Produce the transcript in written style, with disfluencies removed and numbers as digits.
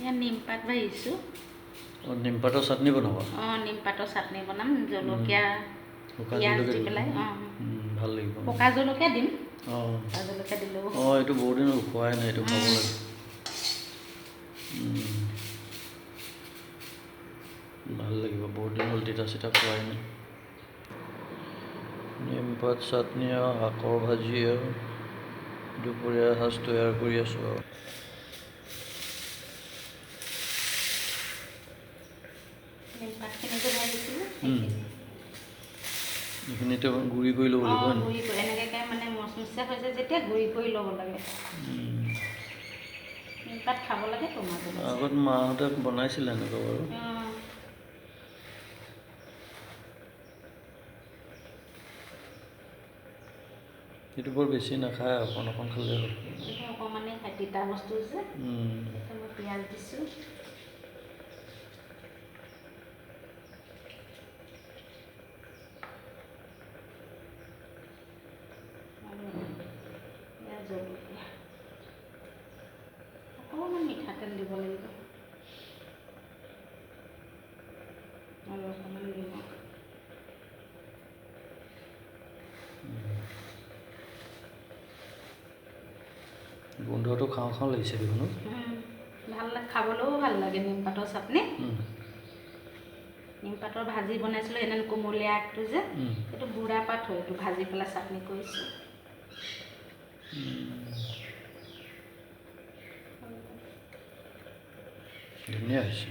ইয়াত নিমপাত ভাজিছোঁ। অঁ নিমপাতৰ চাটনি বনাব? অঁ নিমপাতৰ চাটনি বনাম, জলকীয়া পিঁয়াজ দি পেলাই। অঁ ভাল লাগিব। পকা জলকীয়া দিম। অঁ পকা জলকীয়া দিলেও অঁ এইটো বহুত দিন খোৱাই নাই, এইটো খাব লাগে। ভাল লাগিব, বহুত দিন হ'ল তিতা চিতা খোৱাই নাই। নিমপাত চাটনি আৰু শাকৰ ভাজি আৰু দুপৰীয়া সাজ তৈয়াৰ কৰি আছোঁ আৰু। নিমপাতখিনিতো ভাজিছিলোঁ। এইখিনিতে গুড়ি কৰি ল'ব লাগিব। অঁ গুড়ি কৰি এনেকৈ মানে মচমচীয়া হৈছে যেতিয়া গুড়ি কৰি ল'ব লাগে। নিমপাত খাব লাগে মাজে মাজে। আগত মাহঁতে বনাইছিলে এনেকুৱা বাৰু। অঁ সেইটো বৰ বেছি নাখায়, অকণ অকণ খালেই হ'ল। অকণমানেই খায়, তিতা বস্তু যে। মই পিঁয়াজ দিছোঁ। জলকীয়া অকণমান মিঠাতেল দিব লাগিব আৰু অকণমান নিমখ। গোন্ধটো খাওঁ খাওঁ লাগিছে দেখোন। ভাল লাগে, খাবলৈও ভাল লাগে নিমপাতৰ চাটনি। নিমপাতৰ ভাজি বনাইছিলোঁ সেইদিনা, কোমলীয়া আগটো যে এইটো বুঢ়া পাত হয়, এইটো ভাজি পেলাই চাটনি কৰিছোঁ। ধুনীয়া হৈছে।